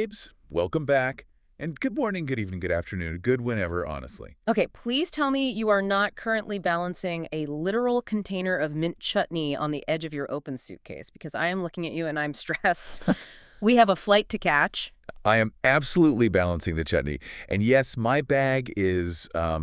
babes. Welcome back. And good morning, good evening, good afternoon, good whenever, honestly. Okay, please tell me you are not currently balancing a literal container of mint chutney on the edge of your open suitcase, because I am looking at you and I'm stressed. We have a flight to catch. I am absolutely balancing the chutney. And yes, my bag is, I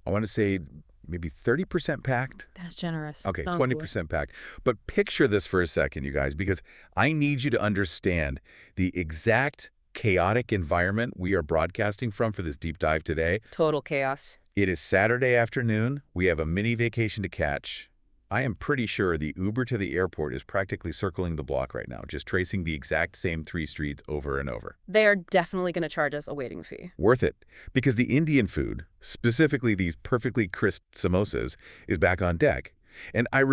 want to say maybe 30% packed. That's generous. Okay, Sounds 20% packed. But picture this for a second, you guys, because I need you to understand the exact chaotic environment we are broadcasting from for this deep dive today. total chaos. It is Saturday afternoon. We have a mini vacation to catch. I am pretty sure the Uber to the airport is practically circling the block right now, just tracing the exact same 3 streets over and over. They are definitely going to charge us a waiting fee. Worth it, because the Indian food, specifically these perfectly crisp samosas, is back on deck. And I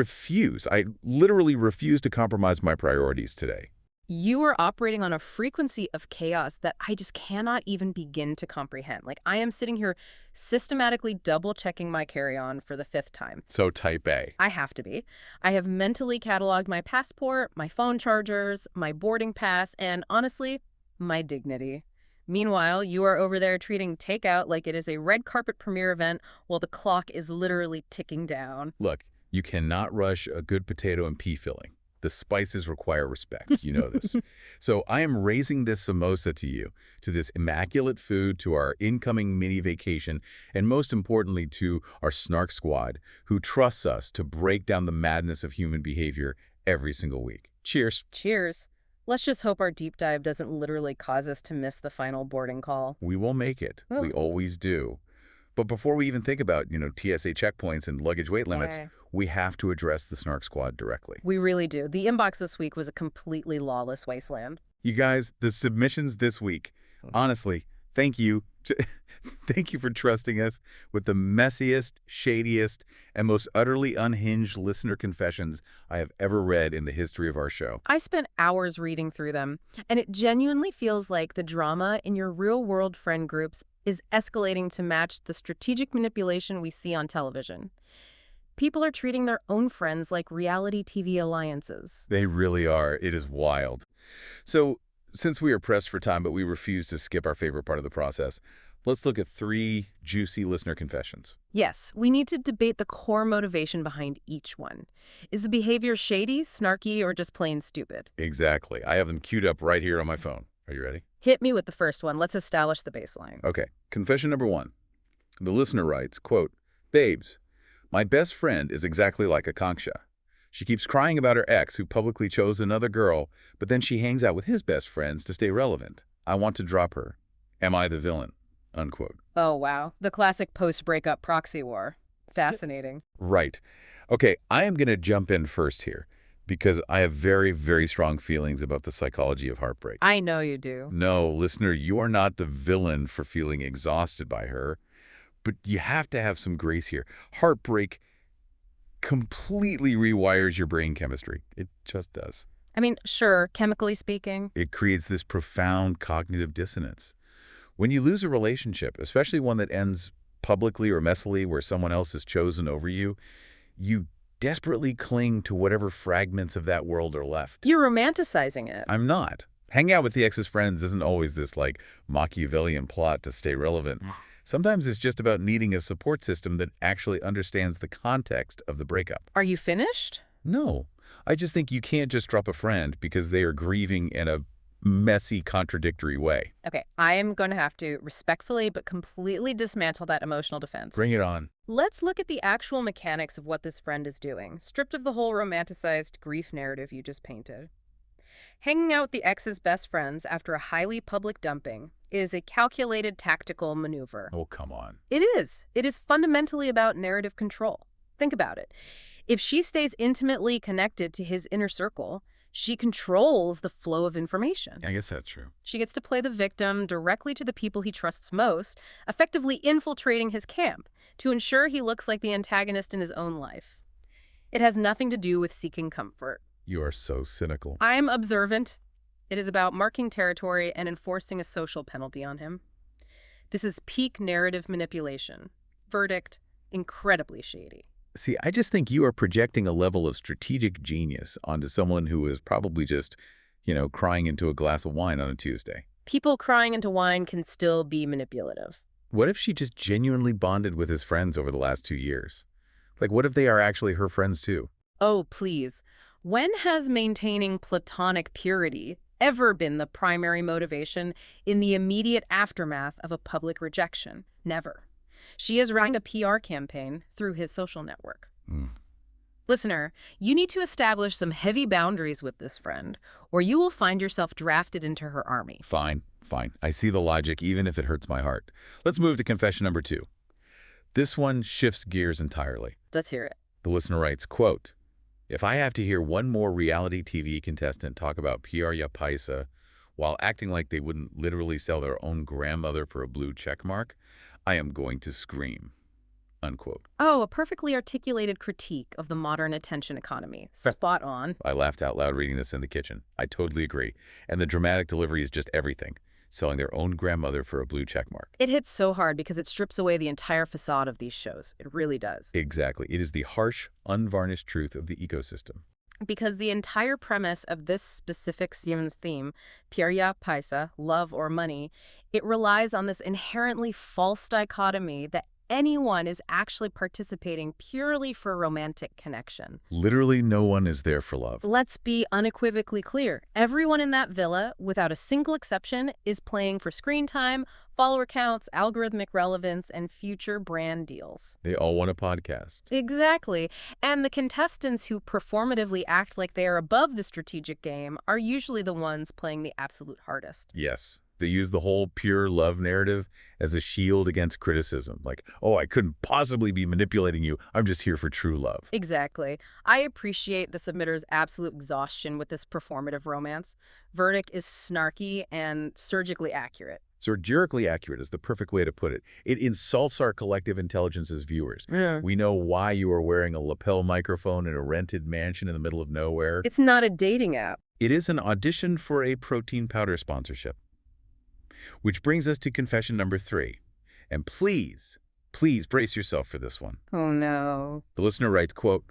literally refuse to compromise my priorities today. You are operating on a frequency of chaos that I just cannot even begin to comprehend. Like, I am sitting here systematically double-checking my carry-on for the 5th time. So type A. I have to be. I have mentally cataloged my passport, my phone chargers, my boarding pass, and honestly, my dignity. Meanwhile, you are over there treating takeout like it is a red carpet premiere event while the clock is literally ticking down. Look, you cannot rush a good potato and pea filling. The spices require respect. You know this. So I am raising this samosa to you, to this immaculate food, to our incoming mini vacation, and most importantly to our Snark squad, who trusts us to break down the madness of human behavior every single week. Cheers. Cheers. Let's just hope our deep dive doesn't literally cause us to miss the final boarding call. We will make it. Oh. We always do. But before we even think about, TSA checkpoints and luggage weight limits, we have to address the Snark squad directly. We really do. The inbox this week was a completely lawless wasteland. You guys, the submissions this week, honestly, thank you. Thank you for trusting us with the messiest, shadiest, and most utterly unhinged listener confessions I have ever read in the history of our show. I spent hours reading through them, and it genuinely feels like the drama in your real-world friend groups is escalating to match the strategic manipulation we see on television. People are treating their own friends like reality TV alliances. They really are. It is wild. So, since we are pressed for time, but we refuse to skip our favorite part of the process, let's look at 3 juicy listener confessions. Yes, we need to debate the core motivation behind each one. Is the behavior shady, snarky, or just plain stupid? Exactly. I have them queued up right here on my phone. Are you ready? Hit me with the first one. Let's establish the baseline. Okay. Confession number 1. The listener writes, quote, "Babes, my best friend is exactly like Akansha. She keeps crying about her ex who publicly chose another girl, but then she hangs out with his best friends to stay relevant. I want to drop her. Am I the villain?" Unquote. Oh, wow. The classic post-breakup proxy war. Fascinating. Right. Okay, I am going to jump in first here because I have very, very strong feelings about the psychology of heartbreak. I know you do. No, listener, you are not the villain for feeling exhausted by her, but you have to have some grace here. Heartbreak completely rewires your brain chemistry. It just does. I mean, sure, chemically speaking. It creates this profound cognitive dissonance. When you lose a relationship, especially one that ends publicly or messily where someone else is chosen over you, you desperately cling to whatever fragments of that world are left. You're romanticizing it. I'm not. Hanging out with the ex's friends isn't always this, Machiavellian plot to stay relevant. Sometimes it's just about needing a support system that actually understands the context of the breakup. Are you finished? No. I just think you can't just drop a friend because they are grieving in a messy, contradictory way. Okay, I am going to have to respectfully but completely dismantle that emotional defense. Bring it on. Let's look at the actual mechanics of what this friend is doing, stripped of the whole romanticized grief narrative you just painted. Hanging out with the ex's best friends after a highly public dumping is a calculated tactical maneuver. Oh, come on. It is. It is fundamentally about narrative control. Think about it. If she stays intimately connected to his inner circle, she controls the flow of information. I guess that's true. She gets to play the victim directly to the people he trusts most, effectively infiltrating his camp to ensure he looks like the antagonist in his own life. It has nothing to do with seeking comfort. You are so cynical. I'm observant. It is about marking territory and enforcing a social penalty on him. This is peak narrative manipulation. Verdict, incredibly shady. See, I just think you are projecting a level of strategic genius onto someone who is probably just, crying into a glass of wine on a Tuesday. People crying into wine can still be manipulative. What if she just genuinely bonded with his friends over the last 2 years? Like, what if they are actually her friends too? Oh, please. When has maintaining platonic purity ever been the primary motivation in the immediate aftermath of a public rejection? Never. She is running a PR campaign through his social network. Listener, you need to establish some heavy boundaries with this friend, or you will find yourself drafted into her army. Fine, fine. I see the logic, even if it hurts my heart. Let's move to confession number 2. This one shifts gears entirely. Let's hear it. The listener writes, quote, "If I have to hear one more reality TV contestant talk about Pierya Paisa while acting like they wouldn't literally sell their own grandmother for a blue check mark, I am going to scream." Unquote. Oh, a perfectly articulated critique of the modern attention economy. Spot on. I laughed out loud reading this in the kitchen. I totally agree. And the dramatic delivery is just everything. Selling their own grandmother for a blue check mark. It hits so hard because it strips away the entire facade of these shows. It really does. Exactly. It is the harsh, unvarnished truth of the ecosystem. Because the entire premise of this specific season's theme, Pierya Paisa, love or money, it relies on this inherently false dichotomy that anyone is actually participating purely for romantic connection. Literally no one is there for love. Let's be unequivocally clear. Everyone in that villa, without a single exception, is playing for screen time, follower counts, algorithmic relevance, and future brand deals. They all want a podcast. Exactly. And the contestants who performatively act like they are above the strategic game are usually the ones playing the absolute hardest. Yes. They use the whole pure love narrative as a shield against criticism. Like, oh, I couldn't possibly be manipulating you. I'm just here for true love. Exactly. I appreciate the submitter's absolute exhaustion with this performative romance. Verdict is snarky and surgically accurate. Surgically accurate is the perfect way to put it. It insults our collective intelligence as viewers. Yeah. We know why you are wearing a lapel microphone in a rented mansion in the middle of nowhere. It's not a dating app. It is an audition for a protein powder sponsorship. Which brings us to confession number 3. And please, please brace yourself for this one. Oh, no. The listener writes, quote,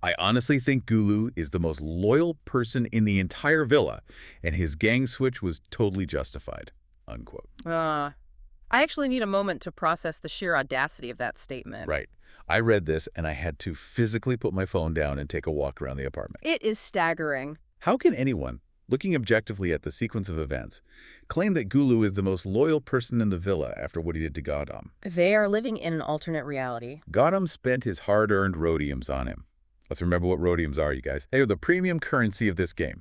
"I honestly think Gulu is the most loyal person in the entire villa, and his gang switch was totally justified." Unquote. I actually need a moment to process the sheer audacity of that statement. Right. I read this, and I had to physically put my phone down and take a walk around the apartment. It is staggering. How can anyone, looking objectively at the sequence of events, claim that Gulu is the most loyal person in the villa after what he did to Gautam? They are living in an alternate reality. Gautam spent his hard-earned rhodiums on him. Let's remember what rhodiums are, you guys. They are the premium currency of this game.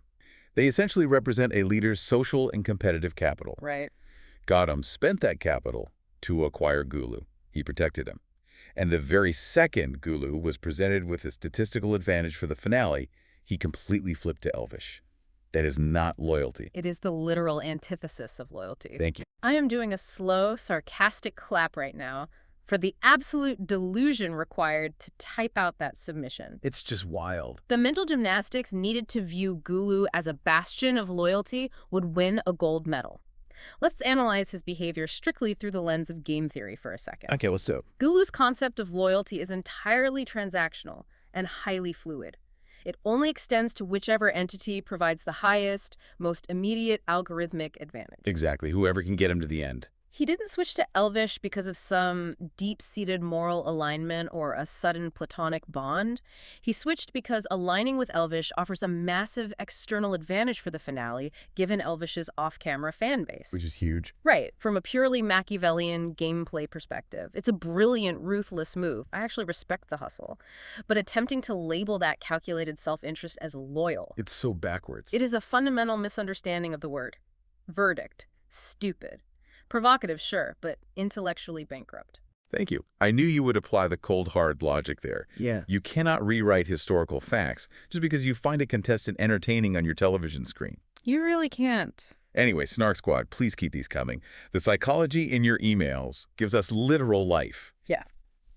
They essentially represent a leader's social and competitive capital. Right. Gautam spent that capital to acquire Gulu. He protected him. And the very second Gulu was presented with a statistical advantage for the finale, he completely flipped to Elvish. That is not loyalty. It is the literal antithesis of loyalty. Thank you. I am doing a slow, sarcastic clap right now for the absolute delusion required to type out that submission. It's just wild. The mental gymnastics needed to view Gulu as a bastion of loyalty would win a gold medal. Let's analyze his behavior strictly through the lens of game theory for a second. Okay, let's do it. Gulu's concept of loyalty is entirely transactional and highly fluid. It only extends to whichever entity provides the highest, most immediate algorithmic advantage. Exactly. Whoever can get him to the end. He didn't switch to Elvish because of some deep-seated moral alignment or a sudden platonic bond. He switched because aligning with Elvish offers a massive external advantage for the finale, given Elvish's off-camera fan base. Which is huge. Right. From a purely Machiavellian gameplay perspective, it's a brilliant, ruthless move. I actually respect the hustle. But attempting to label that calculated self-interest as loyal, It's so backwards. it is a fundamental misunderstanding of the word. Verdict. Stupid. Provocative, sure, but intellectually bankrupt. Thank you. I knew you would apply the cold, hard logic there. Yeah. You cannot rewrite historical facts just because you find a contestant entertaining on your television screen. You really can't. Anyway, Snark Squad, please keep these coming. The psychology in your emails gives us literal life. Yeah.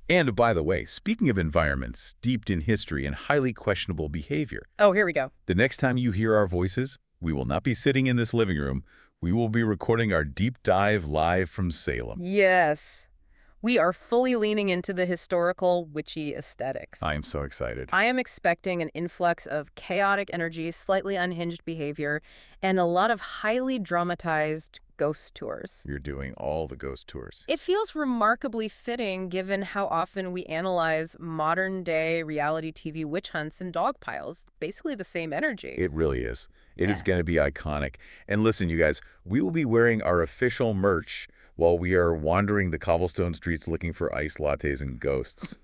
And by the way, speaking of environments steeped in history and highly questionable behavior, Oh, here we go. the next time you hear our voices, we will not be sitting in this living room. We will be recording our deep dive live from Salem. Yes. We are fully leaning into the historical, witchy aesthetics. I am so excited. I am expecting an influx of chaotic energy, slightly unhinged behavior, and a lot of highly dramatized ghost tours. You're doing all the ghost tours. It feels remarkably fitting given how often we analyze modern-day reality TV witch hunts and dog piles. Basically the same energy. It really is. It is Yeah. going to be iconic. And listen, you guys, we will be wearing our official merch while we are wandering the cobblestone streets looking for iced lattes and ghosts.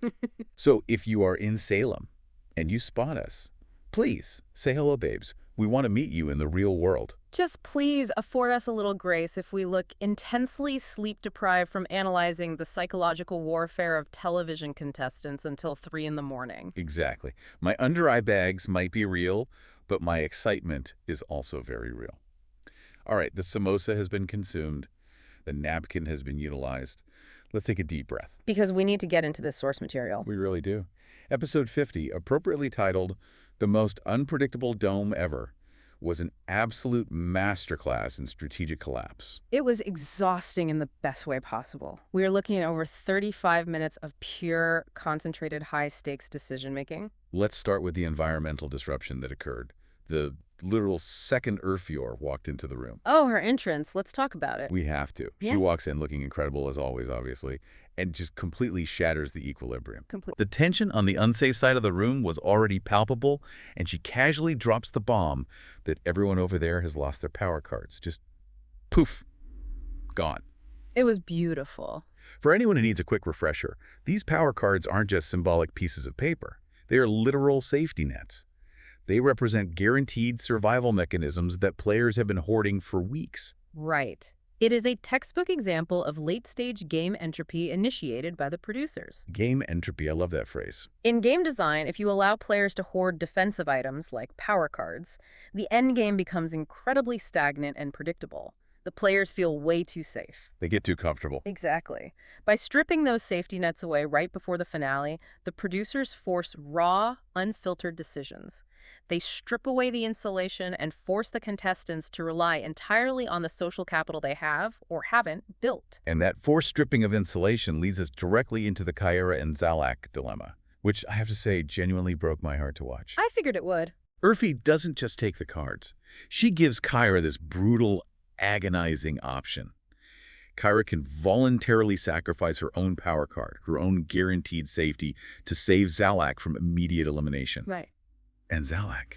So if you are in Salem and you spot us, please say hello, babes. We want to meet you in the real world. Just please afford us a little grace if we look intensely sleep-deprived from analyzing the psychological warfare of television contestants until 3 in the morning. Exactly. My under-eye bags might be real, but my excitement is also very real. All right, the samosa has been consumed. The napkin has been utilized. Let's take a deep breath. Because we need to get into this source material. We really do. Episode 50, appropriately titled The Most Unpredictable Dome Ever, was an absolute masterclass in strategic collapse. It was exhausting in the best way possible. We are looking at over 35 minutes of pure, concentrated, high-stakes decision-making. Let's start with the environmental disruption that occurred. The literal second Urfior walked into the room. Oh, her entrance. Let's talk about it. We have to. Yeah. She walks in looking incredible as always, obviously, and just completely shatters the equilibrium. The tension on the unsafe side of the room was already palpable, and she casually drops the bomb that everyone over there has lost their power cards. Just poof, gone. It was beautiful. For anyone who needs a quick refresher, these power cards aren't just symbolic pieces of paper. They are literal safety nets. They represent guaranteed survival mechanisms that players have been hoarding for weeks. Right. It is a textbook example of late-stage game entropy initiated by the producers. Game entropy, I love that phrase. In game design, if you allow players to hoard defensive items like power cards, the endgame becomes incredibly stagnant and predictable. The players feel way too safe. They get too comfortable. Exactly. By stripping those safety nets away right before the finale, the producers force raw, unfiltered decisions. They strip away the insulation and force the contestants to rely entirely on the social capital they have, or haven't, built. And that forced stripping of insulation leads us directly into the Kyra and Zalak dilemma, which I have to say genuinely broke my heart to watch. I figured it would. Urfi doesn't just take the cards. She gives Kyra this brutal, agonizing option. Kyra can voluntarily sacrifice her own power card, her own guaranteed safety, to save Zalak from immediate elimination. Right. And Zalak,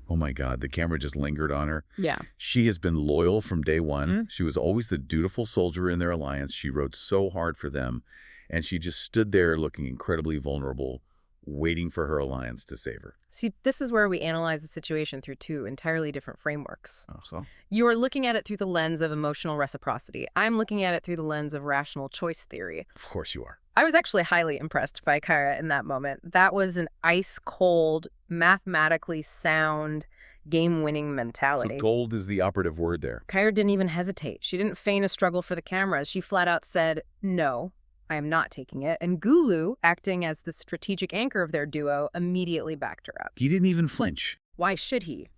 oh my God, the camera just lingered on her. Yeah. She has been loyal from day one. She was always the dutiful soldier in their alliance. She rode so hard for them, and she just stood there looking incredibly vulnerable, waiting for her alliance to save her. See, this is where we analyze the situation through two entirely different frameworks. Oh, so? You are looking at it through the lens of emotional reciprocity. I'm looking at it through the lens of rational choice theory. Of course you are. I was actually highly impressed by Kyra in that moment. That was an ice-cold, mathematically sound, game-winning mentality. So gold is the operative word there. Kyra didn't even hesitate. She didn't feign a struggle for the cameras. She flat out said, "No, I am not taking it." And Gulu, acting as the strategic anchor of their duo, immediately backed her up. He didn't even flinch. Why should he?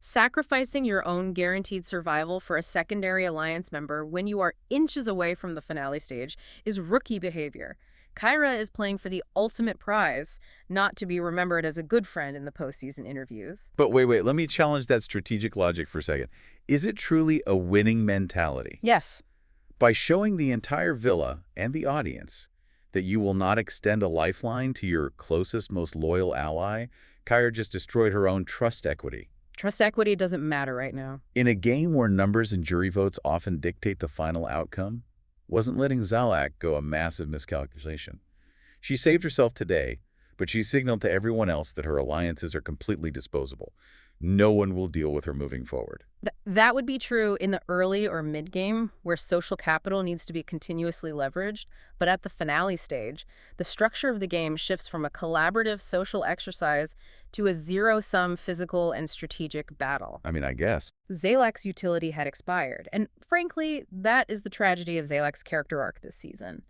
Sacrificing your own guaranteed survival for a secondary alliance member when you are inches away from the finale stage is rookie behavior. Kyra is playing for the ultimate prize, not to be remembered as a good friend in the postseason interviews. But wait, let me challenge that strategic logic for a second. Is it truly a winning mentality? Yes. By showing the entire villa and the audience that you will not extend a lifeline to your closest, most loyal ally, Kyra just destroyed her own trust equity. Trust equity doesn't matter right now. In a game where numbers and jury votes often dictate the final outcome, wasn't letting Zalak go a massive miscalculation. She saved herself today, but she signaled to everyone else that her alliances are completely disposable. No one will deal with her moving forward. That would be true in the early or mid-game, where social capital needs to be continuously leveraged, but at the finale stage, the structure of the game shifts from a collaborative social exercise to a zero-sum physical and strategic battle. I mean, I guess. Zalak's utility had expired, and frankly, that is the tragedy of Zalak's character arc this season.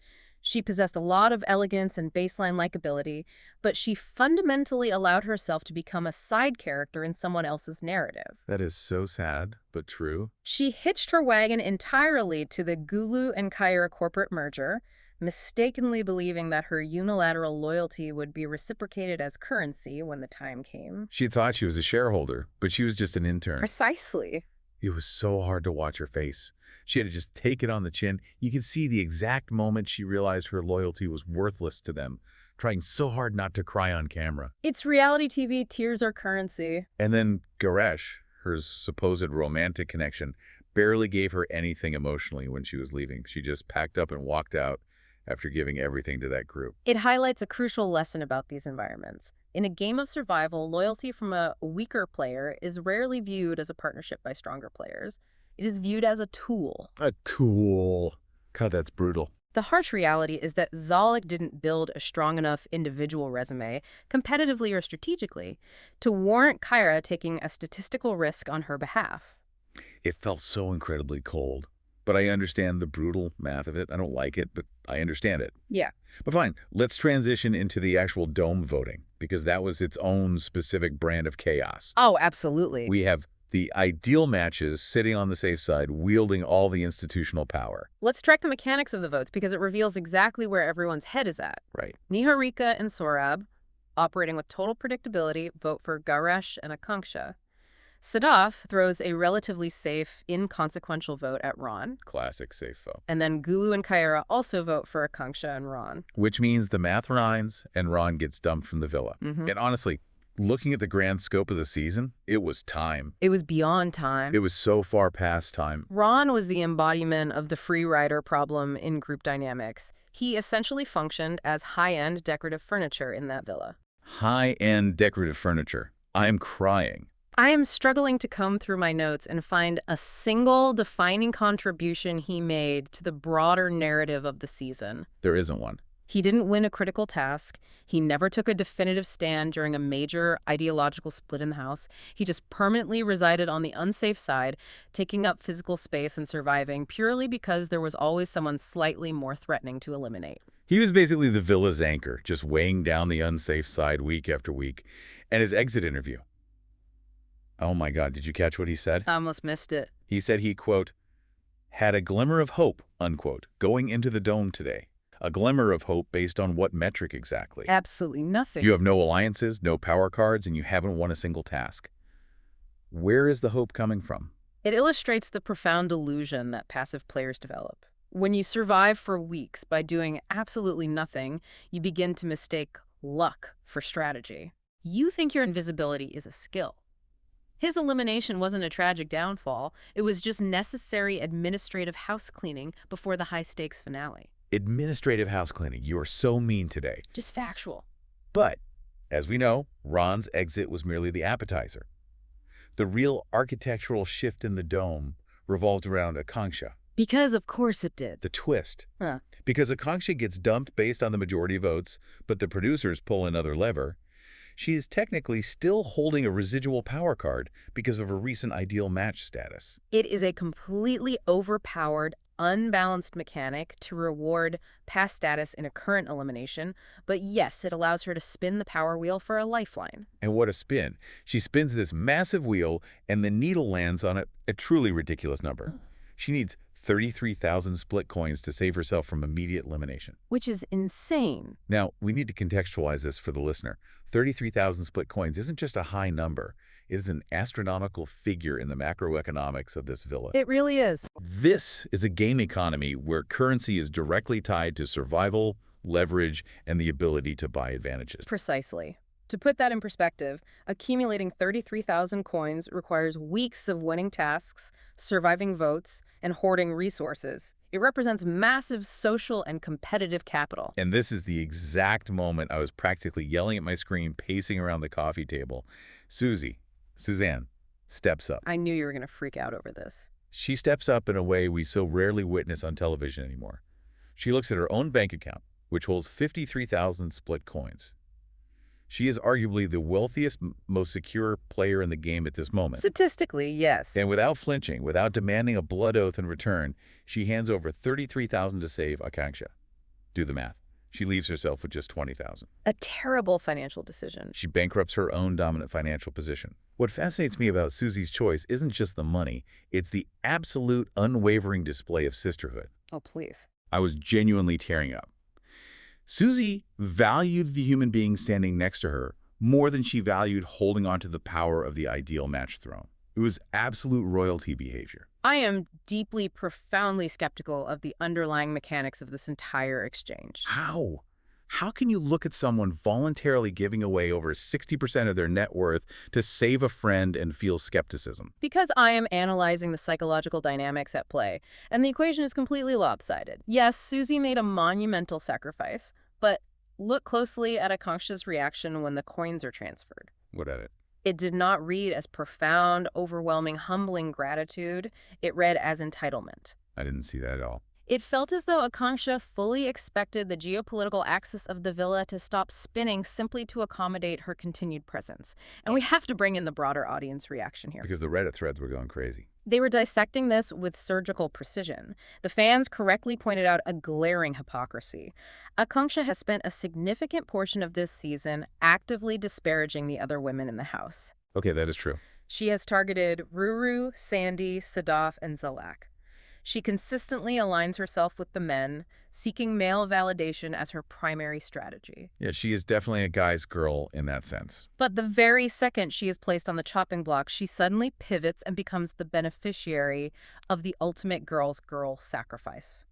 She possessed a lot of elegance and baseline likability, but she fundamentally allowed herself to become a side character in someone else's narrative. That is so sad, but true. She hitched her wagon entirely to the Gulu and Kyra corporate merger, mistakenly believing that her unilateral loyalty would be reciprocated as currency when the time came. She thought she was a shareholder, but she was just an intern. Precisely. It was so hard to watch her face. She had to just take it on the chin. You could see the exact moment she realized her loyalty was worthless to them, trying so hard not to cry on camera. It's reality TV, tears are currency. And then Garesh, her supposed romantic connection, barely gave her anything emotionally when she was leaving. She just packed up and walked out after giving everything to that group. It highlights a crucial lesson about these environments. In a game of survival, loyalty from a weaker player is rarely viewed as a partnership by stronger players. It is viewed as a tool. A tool. God, that's brutal. The harsh reality is that Zolek didn't build a strong enough individual resume, competitively or strategically, to warrant Kyra taking a statistical risk on her behalf. It felt so incredibly cold. But I understand the brutal math of it. I don't like it, but I understand it. Yeah. But fine, let's transition into the actual dome voting, because that was its own specific brand of chaos. Oh, absolutely. We have the ideal matches sitting on the safe side, wielding all the institutional power. Let's track the mechanics of the votes because it reveals exactly where everyone's head is at. Right. Niharika and Sourav, operating with total predictability, vote for Garesh and Akansha. Sadaf throws a relatively safe, inconsequential vote at Ron. Classic safe vote. And then Gulu and Kyra also vote for Akansha and Ron. Which means the math rhymes and Ron gets dumped from the villa. And honestly, looking at the grand scope of the season, it was time. It was beyond time. It was so far past time. Ron was the embodiment of the free rider problem in group dynamics. He essentially functioned as high-end decorative furniture in that villa. High-end decorative furniture. I'm crying. I am struggling to comb through my notes and find a single defining contribution he made to the broader narrative of the season. There isn't one. He didn't win a critical task. He never took a definitive stand during a major ideological split in the house. He just permanently resided on the unsafe side, taking up physical space and surviving purely because there was always someone slightly more threatening to eliminate. He was basically the villa's anchor, just weighing down the unsafe side week after week. And his exit interview. Oh my God, did you catch what he said? I almost missed it. He said he, quote, had a glimmer of hope, unquote, going into the dome today. A glimmer of hope based on what metric exactly? Absolutely nothing. You have no alliances, no power cards, and you haven't won a single task. Where is the hope coming from? It illustrates the profound delusion that passive players develop. When you survive for weeks by doing absolutely nothing, you begin to mistake luck for strategy. You think your invisibility is a skill. His elimination wasn't a tragic downfall. It was just necessary administrative house cleaning before the high-stakes finale. Administrative house cleaning. You are so mean today. Just factual. But, as we know, Ron's exit was merely the appetizer. The real architectural shift in the dome revolved around Akansha. Because of course it did. The twist. Huh. Because Akansha gets dumped based on the majority votes, but the producers pull another lever, she is technically still holding a residual power card because of her recent ideal match status. It is a completely overpowered, unbalanced mechanic to reward past status in a current elimination, but yes, it allows her to spin the power wheel for a lifeline. And what a spin. She spins this massive wheel, and the needle lands on a truly ridiculous number. She needs 33,000 Splitcoins to save herself from immediate elimination. Which is insane. Now, we need to contextualize this for the listener. 33,000 Splitcoins isn't just a high number. It is an astronomical figure in the macroeconomics of this villa. It really is. This is a game economy where currency is directly tied to survival, leverage, and the ability to buy advantages. Precisely. To put that in perspective, accumulating 33,000 coins requires weeks of winning tasks, surviving votes, and hoarding resources. It represents massive social and competitive capital. And this is the exact moment I was practically yelling at my screen, pacing around the coffee table. Suzanne, steps up. I knew you were going to freak out over this. She steps up in a way we so rarely witness on television anymore. She looks at her own bank account, which holds 53,000 Splitcoins. She is arguably the wealthiest, most secure player in the game at this moment. Statistically, yes. And without flinching, without demanding a blood oath in return, she hands over 33,000 to save Akansha. Do the math. She leaves herself with just 20,000. A terrible financial decision. She bankrupts her own dominant financial position. What fascinates me about Susie's choice isn't just the money, it's the absolute unwavering display of sisterhood. Oh, please. I was genuinely tearing up. Susie valued the human being standing next to her more than she valued holding on to the power of the ideal match throne. It was absolute royalty behavior. I am deeply, profoundly skeptical of the underlying mechanics of this entire exchange. How? How can you look at someone voluntarily giving away over 60% of their net worth to save a friend and feel skepticism? Because I am analyzing the psychological dynamics at play, and the equation is completely lopsided. Yes, Susie made a monumental sacrifice, but look closely at Akansha's reaction when the coins are transferred. What at it? It did not read as profound, overwhelming, humbling gratitude. It read as entitlement. I didn't see that at all. It felt as though Akansha fully expected the geopolitical axis of the villa to stop spinning simply to accommodate her continued presence. And we have to bring in the broader audience reaction here. Because the Reddit threads were going crazy. They were dissecting this with surgical precision. The fans correctly pointed out a glaring hypocrisy. Akansha has spent a significant portion of this season actively disparaging the other women in the house. Okay, that is true. She has targeted Ruru, Sandy, Sadaf, and Zalak. She consistently aligns herself with the men, seeking male validation as her primary strategy. Yeah, she is definitely a guy's girl in that sense. But the very second she is placed on the chopping block, she suddenly pivots and becomes the beneficiary of the ultimate girl's girl sacrifice.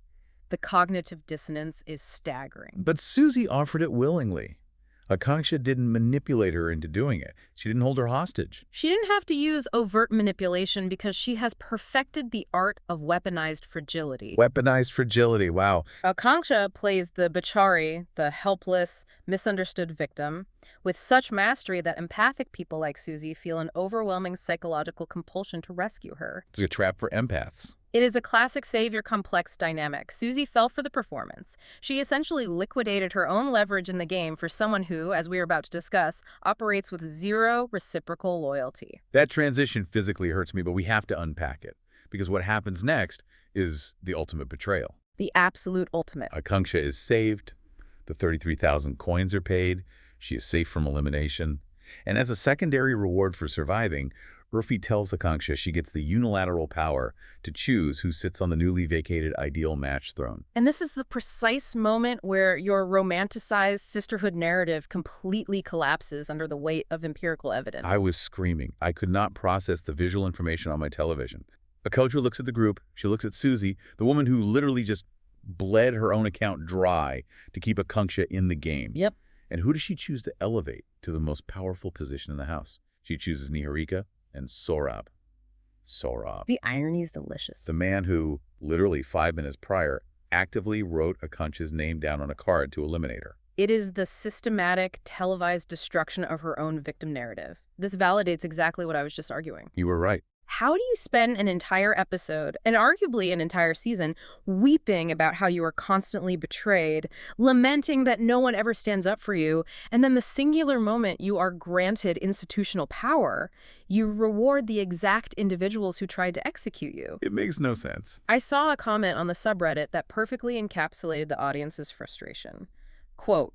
The cognitive dissonance is staggering. But Susie offered it willingly. Akansha didn't manipulate her into doing it. She didn't hold her hostage. She didn't have to use overt manipulation because she has perfected the art of weaponized fragility. Weaponized fragility, wow. Akansha plays the Bachari, the helpless, misunderstood victim, with such mastery that empathic people like Susie feel an overwhelming psychological compulsion to rescue her. It's a trap for empaths. It is a classic savior complex dynamic. Susie fell for the performance. She essentially liquidated her own leverage in the game for someone who, as we are about to discuss, operates with zero reciprocal loyalty. That transition physically hurts me, but we have to unpack it. Because what happens next is the ultimate betrayal. The absolute ultimate. Akansha is saved. The 33,000 coins are paid. She is safe from elimination. And as a secondary reward for surviving, Urfi tells Akansha she gets the unilateral power to choose who sits on the newly vacated ideal match throne. And this is the precise moment where your romanticized sisterhood narrative completely collapses under the weight of empirical evidence. I was screaming. I could not process the visual information on my television. Akansha looks at the group. She looks at Susie, the woman who literally just bled her own account dry to keep Akansha in the game. Yep. And who does she choose to elevate to the most powerful position in the house? She chooses Niharika and Sourav. Sourav. The irony is delicious. The man who, literally 5 minutes prior, actively wrote Akansha's name down on a card to eliminate her. It is the systematic, televised destruction of her own victim narrative. This validates exactly what I was just arguing. You were right. How do you spend an entire episode, and arguably an entire season, weeping about how you are constantly betrayed, lamenting that no one ever stands up for you, and then the singular moment you are granted institutional power, you reward the exact individuals who tried to execute you? It makes no sense. I saw a comment on the subreddit that perfectly encapsulated the audience's frustration. Quote,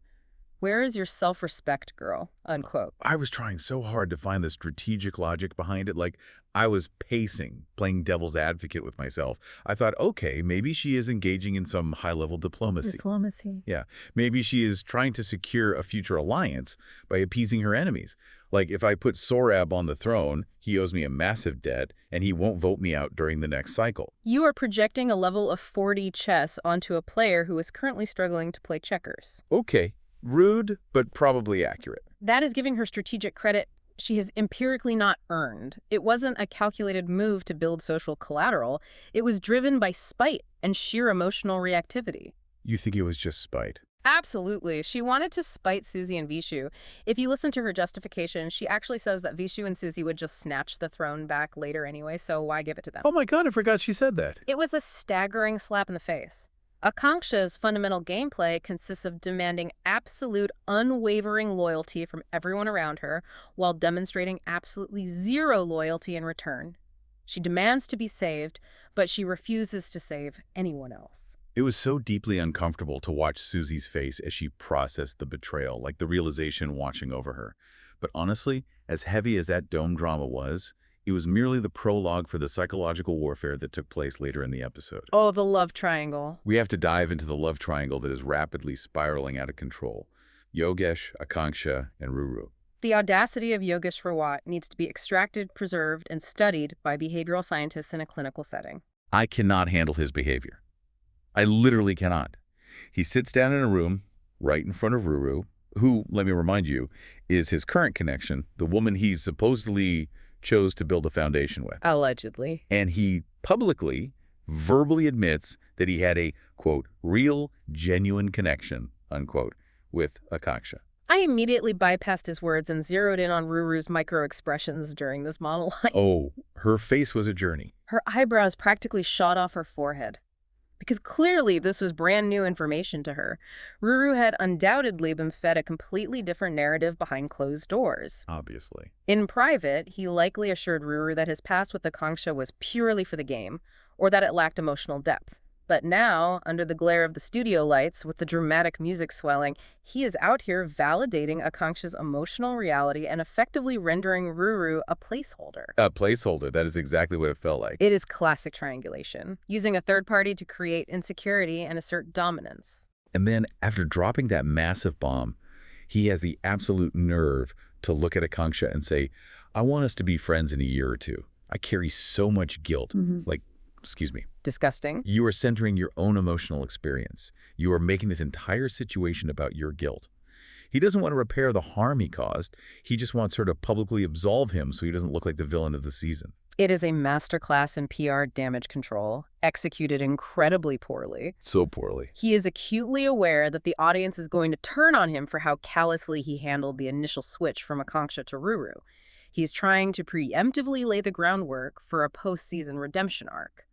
"Where is your self-respect, girl?" Unquote. I was trying so hard to find the strategic logic behind it. Like, I was pacing, playing devil's advocate with myself. I thought, okay, maybe she is engaging in some high-level diplomacy. Yeah, maybe she is trying to secure a future alliance by appeasing her enemies. Like, if I put Sourav on the throne, he owes me a massive debt, and he won't vote me out during the next cycle. You are projecting a level of 4D chess onto a player who is currently struggling to play checkers. Okay. Rude, but probably accurate. That is giving her strategic credit she has empirically not earned. It wasn't a calculated move to build social collateral. It was driven by spite and sheer emotional reactivity. You think it was just spite? Absolutely. She wanted to spite Susie and Vishu. If you listen to her justification, she actually says that Vishu and Susie would just snatch the throne back later anyway, so why give it to them? Oh my God, I forgot she said that. It was a staggering slap in the face. Akansha's fundamental gameplay consists of demanding absolute, unwavering loyalty from everyone around her while demonstrating absolutely zero loyalty in return. She demands to be saved, but she refuses to save anyone else. It was so deeply uncomfortable to watch Susie's face as she processed the betrayal, like the realization watching over her. But honestly, as heavy as that dome drama was, It was merely the prologue for the psychological warfare that took place later in the episode. Oh, the love triangle. We have to dive into the love triangle that is rapidly spiraling out of control. Yogesh, Akansha, and Ruru. The audacity of Yogesh Rawat needs to be extracted, preserved, and studied by behavioral scientists in a clinical setting. I cannot handle his behavior. I literally cannot. He sits down in a room right in front of Ruru, who, let me remind you, is his current connection, the woman he supposedly chose to build a foundation with. Allegedly. And he publicly, verbally admits that he had a, quote, real, genuine connection, unquote, with Akansha. I immediately bypassed his words and zeroed in on Ruru's micro-expressions during this monologue. Oh, her face was a journey. Her eyebrows practically shot off her forehead. Because clearly this was brand new information to her. Ruru had undoubtedly been fed a completely different narrative behind closed doors. Obviously. In private, he likely assured Ruru that his past with Akansha was purely for the game, or that it lacked emotional depth. But now, under the glare of the studio lights, with the dramatic music swelling, he is out here validating Akansha's emotional reality and effectively rendering Ruru a placeholder. A placeholder, that is exactly what it felt like. It is classic triangulation, using a third party to create insecurity and assert dominance. And then, after dropping that massive bomb, he has the absolute nerve to look at Akansha and say, I want us to be friends in a year or two. I carry so much guilt. Like, excuse me. Disgusting. You are centering your own emotional experience. You are making this entire situation about your guilt. He doesn't want to repair the harm he caused. He just wants her to publicly absolve him so he doesn't look like the villain of the season. It is a masterclass in PR damage control, executed incredibly poorly. So poorly. He is acutely aware that the audience is going to turn on him for how callously he handled the initial switch from Akansha to Ruru. He's trying to preemptively lay the groundwork for a post-season redemption arc.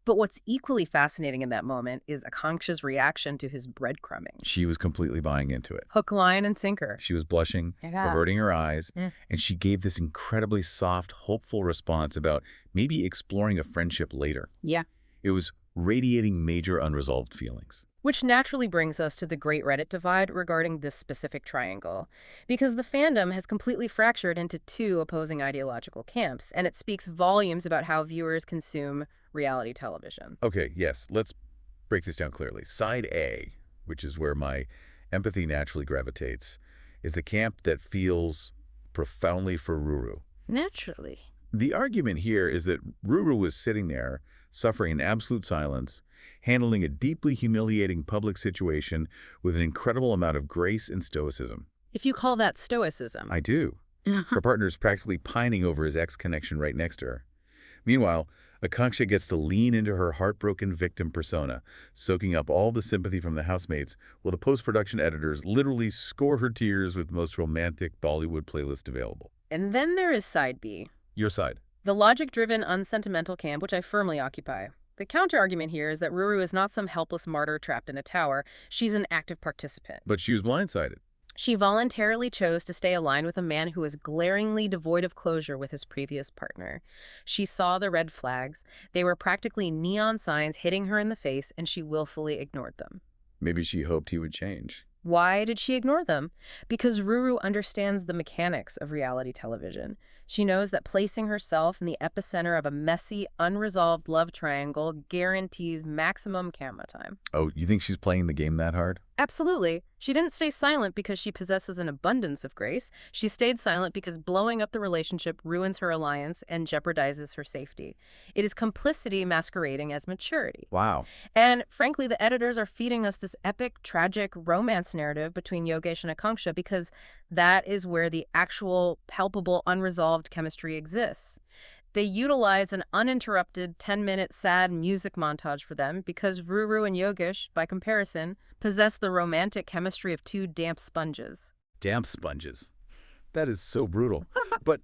But what's equally fascinating in that moment is Akansha's reaction to his breadcrumbing. She was completely buying into it. Hook, line, and sinker. She was blushing, averting her eyes, and she gave this incredibly soft, hopeful response about maybe exploring a friendship later. Yeah. It was radiating major unresolved feelings. Which naturally brings us to the great Reddit divide regarding this specific triangle. Because the fandom has completely fractured into two opposing ideological camps, and it speaks volumes about how viewers consume reality television. Okay, yes, let's break this down clearly. Side A, which is where my empathy naturally gravitates, is the camp that feels profoundly for Ruru. Naturally. The argument here is that Ruru was sitting there, suffering in absolute silence, handling a deeply humiliating public situation with an incredible amount of grace and stoicism. If you call that stoicism. I do. Her partner's practically pining over his ex-connection right next to her. Meanwhile, Akansha gets to lean into her heartbroken victim persona, soaking up all the sympathy from the housemates, while the post-production editors literally score her tears with the most romantic Bollywood playlist available. And then there is side B. Your side. The logic-driven, unsentimental camp, which I firmly occupy. The counter-argument here is that Ruru is not some helpless martyr trapped in a tower. She's an active participant. But she was blindsided. She voluntarily chose to stay aligned with a man who was glaringly devoid of closure with his previous partner. She saw the red flags. They were practically neon signs hitting her in the face, and she willfully ignored them. Maybe she hoped he would change. Why did she ignore them? Because Ruru understands the mechanics of reality television. She knows that placing herself in the epicenter of a messy, unresolved love triangle guarantees maximum camera time. Oh, you think she's playing the game that hard? Absolutely. She didn't stay silent because she possesses an abundance of grace. She stayed silent because blowing up the relationship ruins her alliance and jeopardizes her safety. It is complicity masquerading as maturity. Wow. And frankly, the editors are feeding us this epic, tragic romance narrative between Yogesh and Akansha because that is where the actual, palpable, unresolved chemistry exists. They utilize an uninterrupted 10-minute sad music montage for them because Ruru and Yogesh, by comparison, possess the romantic chemistry of two damp sponges. Damp sponges. That is so brutal. But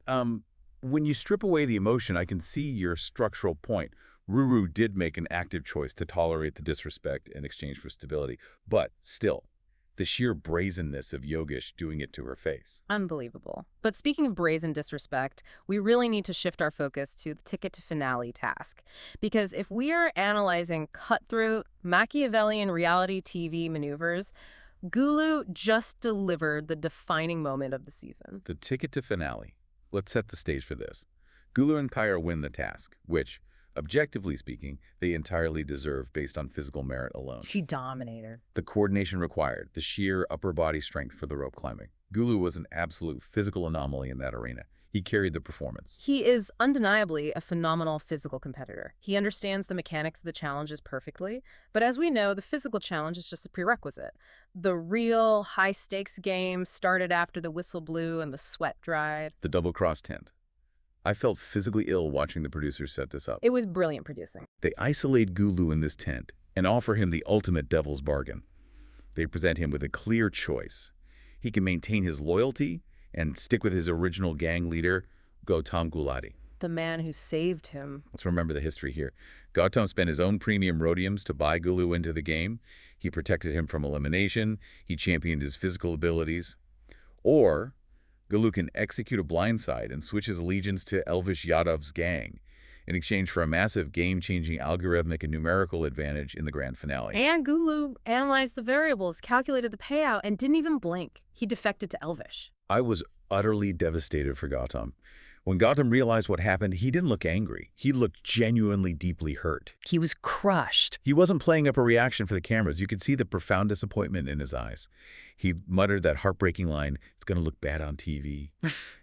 when you strip away the emotion, I can see your structural point. Ruru did make an active choice to tolerate the disrespect in exchange for stability. But still, the sheer brazenness of Yogesh doing it to her face. Unbelievable. But speaking of brazen disrespect, we really need to shift our focus to the ticket to finale task. Because if we are analyzing cutthroat, Machiavellian reality TV maneuvers, Gulu just delivered the defining moment of the season. The ticket to finale. Let's set the stage for this. Gulu and Kyra win the task, which, objectively speaking, they entirely deserve based on physical merit alone. She dominated. The coordination required, the sheer upper body strength for the rope climbing. Gulu was an absolute physical anomaly in that arena. He carried the performance. He is undeniably a phenomenal physical competitor. He understands the mechanics of the challenges perfectly, but as we know, the physical challenge is just a prerequisite. The real high-stakes game started after the whistle blew and the sweat dried. The double-cross tent. I felt physically ill watching the producers set this up. It was brilliant producing. They isolate Gulu in this tent and offer him the ultimate devil's bargain. They present him with a clear choice. He can maintain his loyalty and stick with his original gang leader, Gautam Gulati. The man who saved him. Let's remember the history here. Gautam spent his own premium rhodiums to buy Gulu into the game. He protected him from elimination. He championed his physical abilities. Or Gulu can execute a blindside and switch his allegiance to Elvish Yadav's gang in exchange for a massive game-changing algorithmic and numerical advantage in the grand finale. And Gulu analyzed the variables, calculated the payout, and didn't even blink. He defected to Elvish. I was utterly devastated for Gautam. When Gautam realized what happened, he didn't look angry. He looked genuinely deeply hurt. He was crushed. He wasn't playing up a reaction for the cameras. You could see the profound disappointment in his eyes. He muttered that heartbreaking line, "It's going to look bad on TV."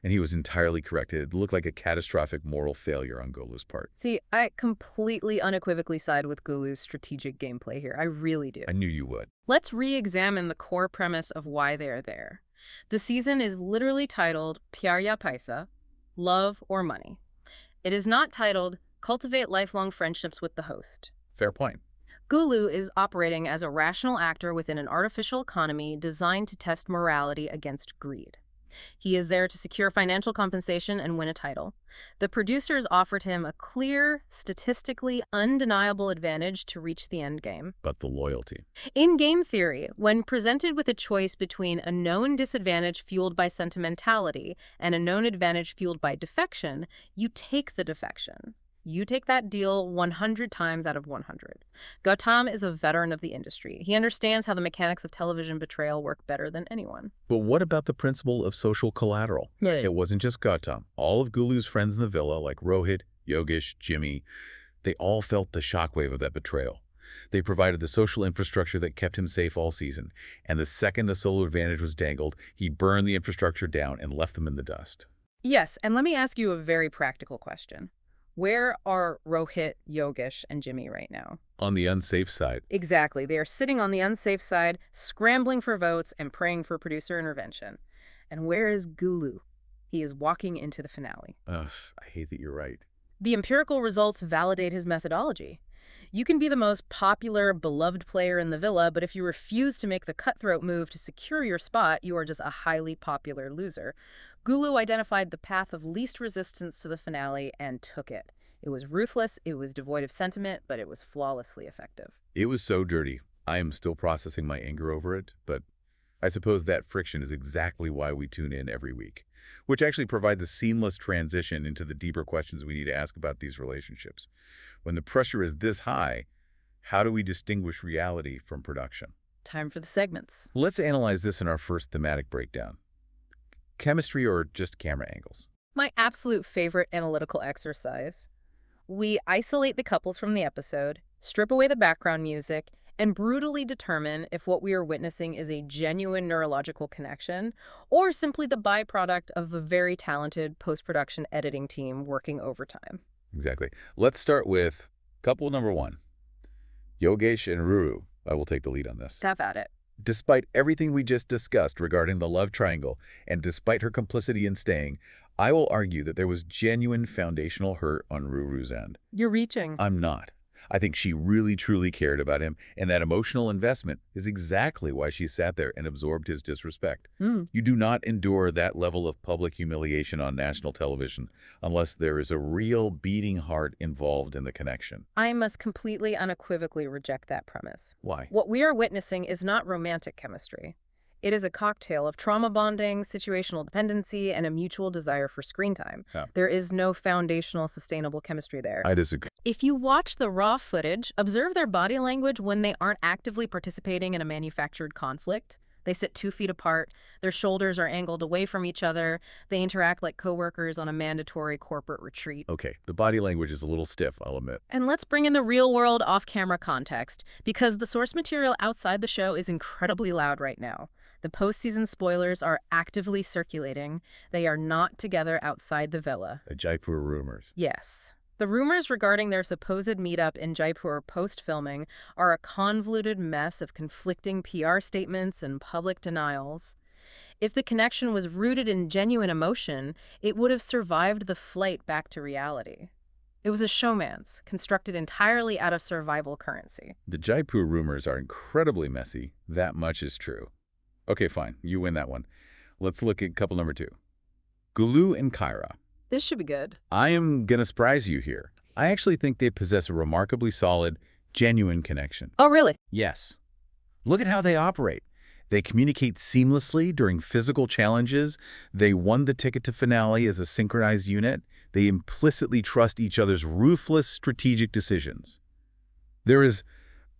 And he was entirely correct. It looked like a catastrophic moral failure on Gulu's part. See, I completely unequivocally side with Gulu's strategic gameplay here. I really do. I knew you would. Let's re-examine the core premise of why they are there. The season is literally titled Pyar Ya Paisa, Love or Money. It is not titled Cultivate Lifelong Friendships with the Host. Fair point. Gulu is operating as a rational actor within an artificial economy designed to test morality against greed. He is there to secure financial compensation and win a title. The producers offered him a clear, statistically undeniable advantage to reach the end game. But the loyalty. In game theory, when presented with a choice between a known disadvantage fueled by sentimentality and a known advantage fueled by defection, you take the defection. You take that deal 100 times out of 100. Gautam is a veteran of the industry. He understands how the mechanics of television betrayal work better than anyone. But what about the principle of social collateral? It wasn't just Gautam. All of Gulu's friends in the villa, like Rohit, Yogesh, Jimmy, they all felt the shockwave of that betrayal. They provided the social infrastructure that kept him safe all season. And the second the solo advantage was dangled, he burned the infrastructure down and left them in the dust. Yes, and let me ask you a very practical question. Where are Rohit, Yogesh, and Jimmy right now? On the unsafe side. Exactly. They are sitting on the unsafe side, scrambling for votes and praying for producer intervention. And where is Gulu? He is walking into the finale. Ugh, I hate that you're right. The empirical results validate his methodology. You can be the most popular, beloved player in the villa, but if you refuse to make the cutthroat move to secure your spot, you are just a highly popular loser. Gulu identified the path of least resistance to the finale and took it. It was ruthless, it was devoid of sentiment, but it was flawlessly effective. It was so dirty. I am still processing my anger over it, but I suppose that friction is exactly why we tune in every week, which actually provides a seamless transition into the deeper questions we need to ask about these relationships. When the pressure is this high, how do we distinguish reality from production? Time for the segments. Let's analyze this in our first thematic breakdown. Chemistry or just camera angles? My absolute favorite analytical exercise. We isolate the couples from the episode, strip away the background music, and brutally determine if what we are witnessing is a genuine neurological connection or simply the byproduct of a very talented post-production editing team working overtime. Exactly. Let's start with couple number one. Yogesh and Ruru. I will take the lead on this. Have at it. Despite everything we just discussed regarding the love triangle, and despite her complicity in staying, I will argue that there was genuine foundational hurt on Ruru's end. You're reaching. I'm not. I think she really truly cared about him, and that emotional investment is exactly why she sat there and absorbed his disrespect. You do not endure that level of public humiliation on national television unless there is a real beating heart involved in the connection. I must completely unequivocally reject that premise. Why? What we are witnessing is not romantic chemistry. It is a cocktail of trauma bonding, situational dependency, and a mutual desire for screen time. Yeah. There is no foundational, sustainable chemistry there. I disagree. If you watch the raw footage, observe their body language when they aren't actively participating in a manufactured conflict. They sit 2 feet apart, their shoulders are angled away from each other, they interact like coworkers on a mandatory corporate retreat. Okay, the body language is a little stiff, I'll admit. And let's bring in the real-world off-camera context, because the source material outside the show is incredibly loud right now. The postseason spoilers are actively circulating. They are not together outside the villa. The Jaipur rumors. Yes. The rumors regarding their supposed meetup in Jaipur post-filming are a convoluted mess of conflicting PR statements and public denials. If the connection was rooted in genuine emotion, it would have survived the flight back to reality. It was a showman's, constructed entirely out of survival currency. The Jaipur rumors are incredibly messy. That much is true. Okay, fine. You win that one. Let's look at couple number 2. Gulu and Kyra. This should be good. I am gonna surprise you here. I actually think they possess a remarkably solid, genuine connection. Oh, really? Yes. Look at how they operate. They communicate seamlessly during physical challenges. They won the ticket to finale as a synchronized unit. They implicitly trust each other's ruthless strategic decisions. There is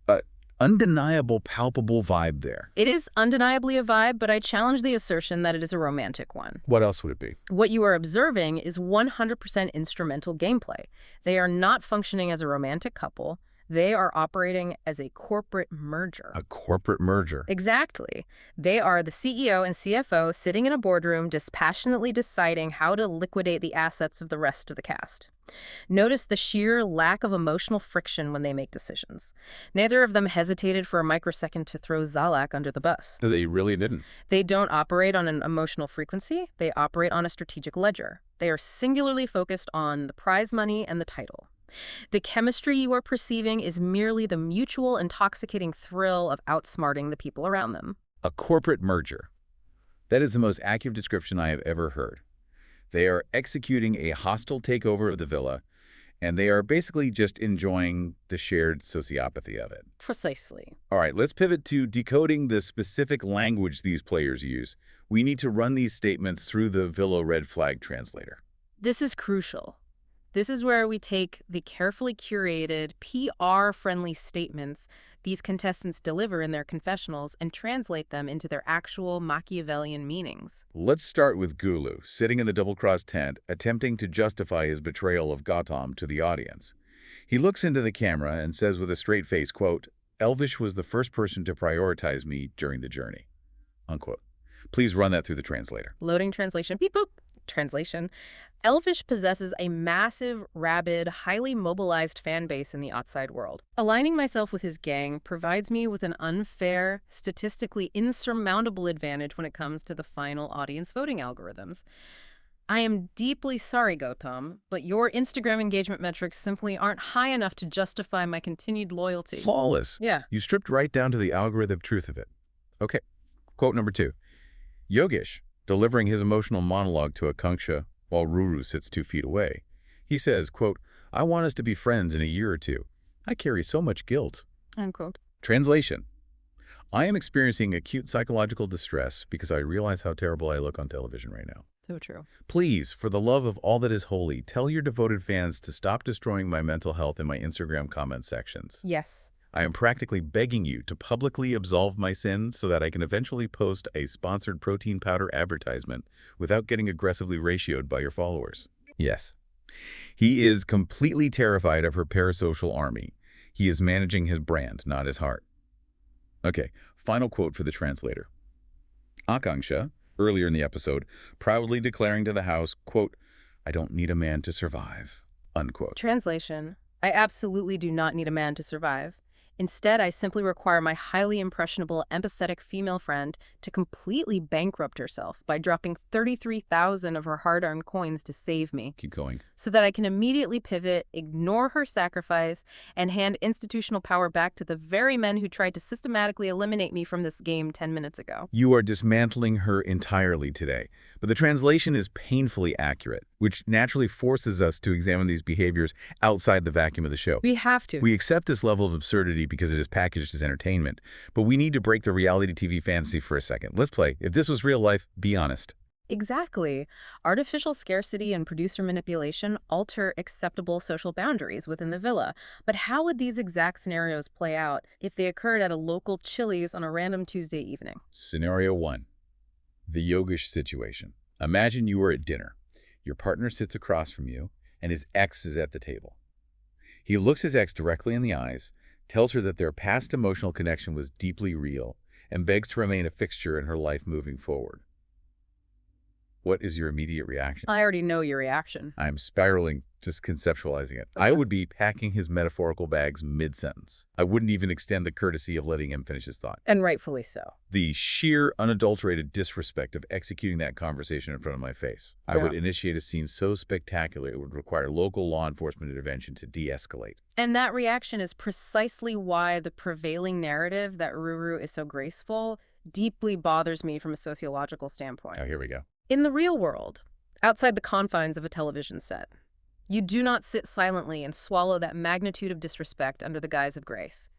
an undeniable, palpable vibe there. It is undeniably a vibe, but I challenge the assertion that it is a romantic one. What else would it be? What you are observing is 100% instrumental gameplay. They are not functioning as a romantic couple. They are operating as a corporate merger. A corporate merger. Exactly. They are the CEO and CFO sitting in a boardroom dispassionately deciding how to liquidate the assets of the rest of the cast. Notice the sheer lack of emotional friction when they make decisions. Neither of them hesitated for a microsecond to throw Zalak under the bus. They really didn't. They don't operate on an emotional frequency. They operate on a strategic ledger. They are singularly focused on the prize money and the title. The chemistry you are perceiving is merely the mutual intoxicating thrill of outsmarting the people around them. A corporate merger. That is the most accurate description I have ever heard. They are executing a hostile takeover of the villa, and they are basically just enjoying the shared sociopathy of it. Precisely. All right, let's pivot to decoding the specific language these players use. We need to run these statements through the Villa red flag translator. This is crucial. This is where we take the carefully curated, PR-friendly statements these contestants deliver in their confessionals and translate them into their actual Machiavellian meanings. Let's start with Gulu, sitting in the double-cross tent, attempting to justify his betrayal of Gautam to the audience. He looks into the camera and says with a straight face, quote, "Elvish was the first person to prioritize me during the journey," unquote. Please run that through the translator. Loading translation. Beep boop. Translation. Elvish possesses a massive, rabid, highly mobilized fan base in the outside world. Aligning myself with his gang provides me with an unfair, statistically insurmountable advantage when it comes to the final audience voting algorithms. I am deeply sorry, Gautam, but your Instagram engagement metrics simply aren't high enough to justify my continued loyalty. Flawless. Yeah. You stripped right down to the algorithm truth of it. Okay. Quote number 2. Yogesh, delivering his emotional monologue to Akansha while Ruru sits 2 feet away. He says, quote, "I want us to be friends in a year or two. I carry so much guilt." Unquote. Translation. I am experiencing acute psychological distress because I realize how terrible I look on television right now. So true. Please, for the love of all that is holy, tell your devoted fans to stop destroying my mental health in my Instagram comment sections. Yes. I am practically begging you to publicly absolve my sins so that I can eventually post a sponsored protein powder advertisement without getting aggressively ratioed by your followers. Yes. He is completely terrified of her parasocial army. He is managing his brand, not his heart. Okay, final quote for the translator. Akansha, earlier in the episode, proudly declaring to the house, quote, "I don't need a man to survive," unquote. Translation. I absolutely do not need a man to survive. Instead, I simply require my highly impressionable, empathetic female friend to completely bankrupt herself by dropping 33,000 of her hard-earned coins to save me. Keep going. So that I can immediately pivot, ignore her sacrifice, and hand institutional power back to the very men who tried to systematically eliminate me from this game 10 minutes ago. You are dismantling her entirely today, but the translation is painfully accurate, which naturally forces us to examine these behaviors outside the vacuum of the show. We have to. We accept this level of absurdity because it is packaged as entertainment, but we need to break the reality TV fantasy for a second. Let's play. If this was real life, be honest. Exactly. Artificial scarcity and producer manipulation alter acceptable social boundaries within the villa. But how would these exact scenarios play out if they occurred at a local Chili's on a random Tuesday evening? Scenario 1. The yogish situation. Imagine you are at dinner. Your partner sits across from you, and his ex is at the table. He looks his ex directly in the eyes, tells her that their past emotional connection was deeply real, and begs to remain a fixture in her life moving forward. What is your immediate reaction? I already know your reaction. I'm spiraling just conceptualizing it. I would be packing his metaphorical bags mid-sentence. I wouldn't even extend the courtesy of letting him finish his thought. And rightfully so. The sheer, unadulterated disrespect of executing that conversation in front of my face. I would initiate a scene so spectacular it would require local law enforcement intervention to de-escalate. And that reaction is precisely why the prevailing narrative that Ruru is so graceful deeply bothers me from a sociological standpoint. Oh, here we go. In the real world, outside the confines of a television set, you do not sit silently and swallow that magnitude of disrespect under the guise of grace.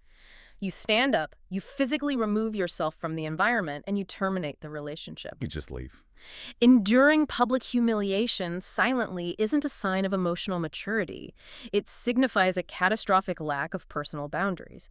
You stand up, you physically remove yourself from the environment, and you terminate the relationship. You just leave. Enduring public humiliation silently isn't a sign of emotional maturity. It signifies a catastrophic lack of personal boundaries.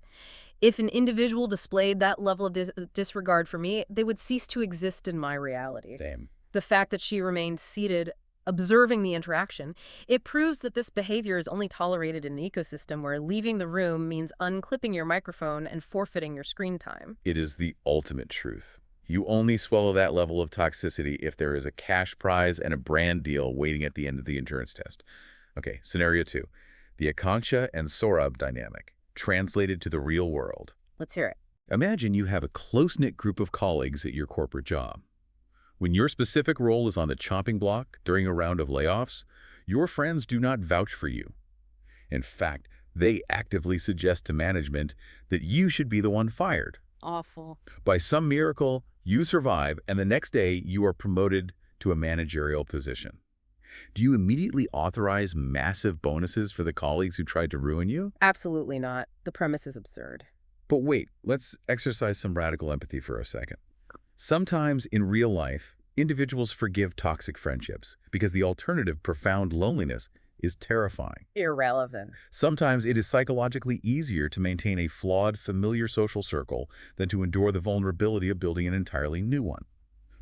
If an individual displayed that level of disregard for me, they would cease to exist in my reality. Damn. The fact that she remained seated, observing the interaction, it proves that this behavior is only tolerated in an ecosystem where leaving the room means unclipping your microphone and forfeiting your screen time. It is the ultimate truth. You only swallow that level of toxicity if there is a cash prize and a brand deal waiting at the end of the endurance test. Okay, scenario 2. The Akansha and Sourav dynamic, translated to the real world. Let's hear it. Imagine you have a close-knit group of colleagues at your corporate job. When your specific role is on the chopping block during a round of layoffs, your friends do not vouch for you. In fact, they actively suggest to management that you should be the one fired. Awful. By some miracle, you survive, and the next day you are promoted to a managerial position. Do you immediately authorize massive bonuses for the colleagues who tried to ruin you? Absolutely not. The premise is absurd. But wait, let's exercise some radical empathy for a second. Sometimes in real life, individuals forgive toxic friendships because the alternative, profound loneliness, is terrifying. Irrelevant. Sometimes it is psychologically easier to maintain a flawed, familiar social circle than to endure the vulnerability of building an entirely new one.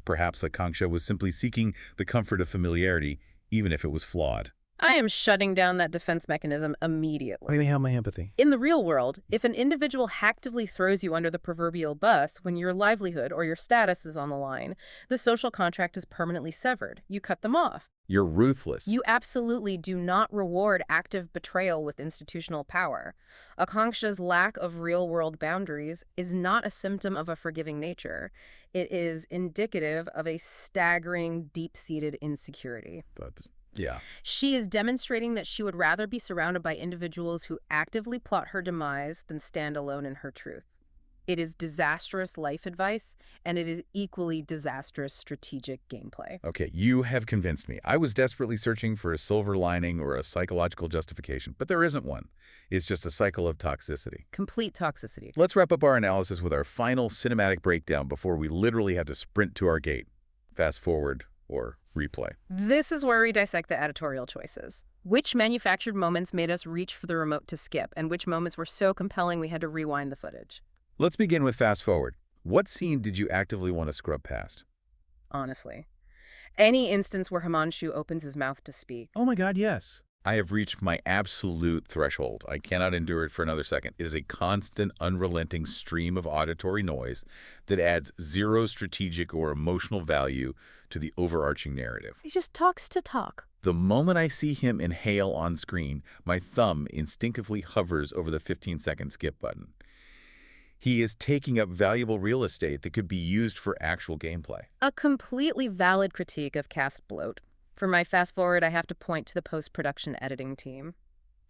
Perhaps Akansha was simply seeking the comfort of familiarity, even if it was flawed. I am shutting down that defense mechanism immediately. Let me have my empathy. In the real world, if an individual actively throws you under the proverbial bus when your livelihood or your status is on the line, the social contract is permanently severed. You cut them off. You're ruthless. You absolutely do not reward active betrayal with institutional power. Akansha's lack of real-world boundaries is not a symptom of a forgiving nature. It is indicative of a staggering, deep-seated insecurity. Yeah. She is demonstrating that she would rather be surrounded by individuals who actively plot her demise than stand alone in her truth. It is disastrous life advice, and it is equally disastrous strategic gameplay. Okay, you have convinced me. I was desperately searching for a silver lining or a psychological justification, but there isn't one. It's just a cycle of toxicity. Complete toxicity. Let's wrap up our analysis with our final cinematic breakdown before we literally have to sprint to our gate. Fast forward or replay. This is where we dissect the editorial choices. Which manufactured moments made us reach for the remote to skip, and which moments were so compelling we had to rewind the footage? Let's begin with fast forward. What scene did you actively want to scrub past? Honestly. Any instance where Himanshu opens his mouth to speak. Oh my God, yes. I have reached my absolute threshold. I cannot endure it for another second. It is a constant, unrelenting stream of auditory noise that adds zero strategic or emotional value to the overarching narrative. He just talks to talk. The moment I see him inhale on screen, my thumb instinctively hovers over the 15-second skip button. He is taking up valuable real estate that could be used for actual gameplay. A completely valid critique of cast bloat. For my fast forward, I have to point to the post-production editing team.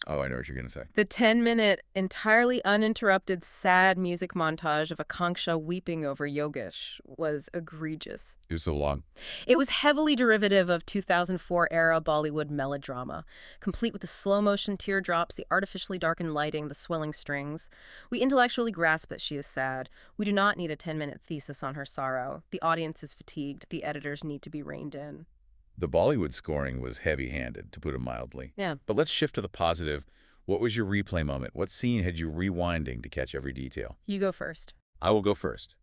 Oh, I know what you're going to say. The 10-minute, entirely uninterrupted, sad music montage of Akansha weeping over Yogesh was egregious. It was so long. It was heavily derivative of 2004-era Bollywood melodrama, complete with the slow-motion teardrops, the artificially darkened lighting, the swelling strings. We intellectually grasp that she is sad. We do not need a 10-minute thesis on her sorrow. The audience is fatigued. The editors need to be reined in. The Bollywood scoring was heavy-handed, to put it mildly. Yeah. But let's shift to the positive. What was your replay moment? What scene had you rewinding to catch every detail? You go first. I will go first.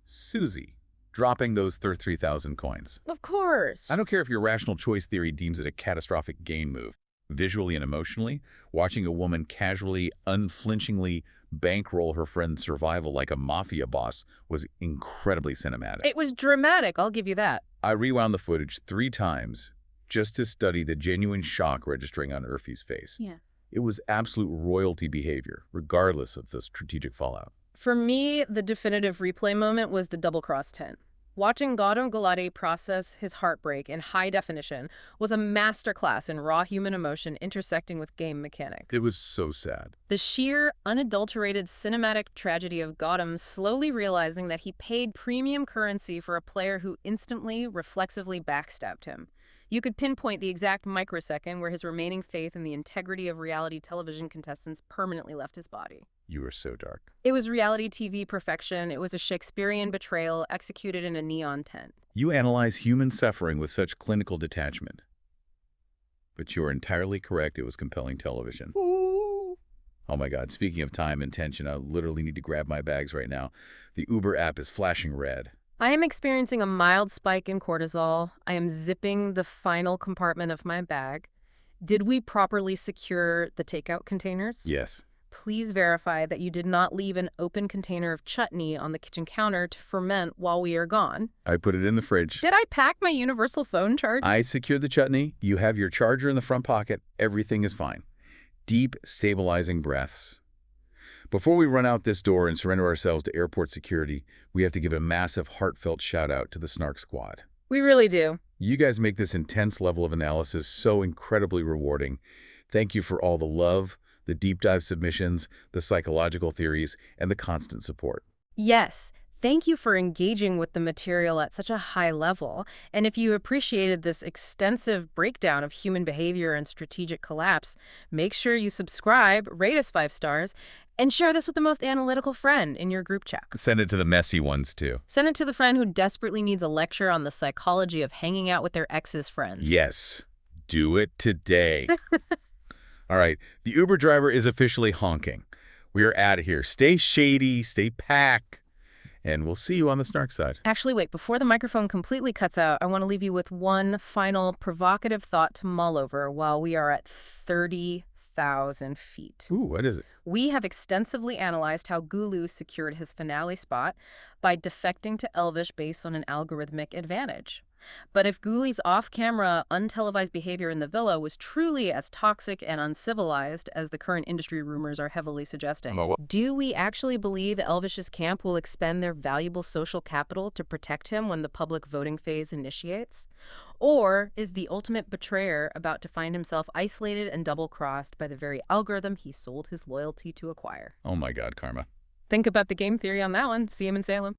Susie, dropping those 3,000 coins. Of course. I don't care if your rational choice theory deems it a catastrophic gain move. Visually and emotionally, watching a woman casually, unflinchingly bankroll her friend's survival like a mafia boss was incredibly cinematic. It was dramatic, I'll give you that. I rewound the footage 3 times just to study the genuine shock registering on Urfi's face. Yeah. It was absolute royalty behavior, regardless of the strategic fallout. For me, the definitive replay moment was the double-cross tent. Watching Gautam Gulati process his heartbreak in high definition was a masterclass in raw human emotion intersecting with game mechanics. It was so sad. The sheer, unadulterated cinematic tragedy of Gautam slowly realizing that he paid premium currency for a player who instantly, reflexively backstabbed him. You could pinpoint the exact microsecond where his remaining faith in the integrity of reality television contestants permanently left his body. You were so dark. It was reality TV perfection. It was a Shakespearean betrayal executed in a neon tent. You analyze human suffering with such clinical detachment. But you are entirely correct. It was compelling television. Ooh. Oh my God, speaking of time and tension, I literally need to grab my bags right now. The Uber app is flashing red. I am experiencing a mild spike in cortisol. I am zipping the final compartment of my bag. Did we properly secure the takeout containers? Yes. Please verify that you did not leave an open container of chutney on the kitchen counter to ferment while we are gone. I put it in the fridge. Did I pack my universal phone charger? I secured the chutney. You have your charger in the front pocket. Everything is fine. Deep, stabilizing breaths. Before we run out this door and surrender ourselves to airport security, we have to give a massive, heartfelt shout-out to the Snark squad. We really do. You guys make this intense level of analysis so incredibly rewarding. Thank you for all the love, the deep dive submissions, the psychological theories, and the constant support. Yes. Thank you for engaging with the material at such a high level. And if you appreciated this extensive breakdown of human behavior and strategic collapse, make sure you subscribe, rate us 5 stars, and share this with the most analytical friend in your group chat. Send it to the messy ones, too. Send it to the friend who desperately needs a lecture on the psychology of hanging out with their ex's friends. Yes. Do it today. All right. The Uber driver is officially honking. We are out of here. Stay shady, stay packed. And we'll see you on the Snark side. Actually, wait, before the microphone completely cuts out, I want to leave you with one final provocative thought to mull over while we are at 30,000 feet. Ooh, what is it? We have extensively analyzed how Gulu secured his finale spot by defecting to Elvish based on an algorithmic advantage. But if Guli's off-camera, untelevised behavior in the villa was truly as toxic and uncivilized as the current industry rumors are heavily suggesting, do we actually believe Elvish's camp will expend their valuable social capital to protect him when the public voting phase initiates? Or is the ultimate betrayer about to find himself isolated and double-crossed by the very algorithm he sold his loyalty to acquire? Oh my God, Karma. Think about the game theory on that one. See him in Salem.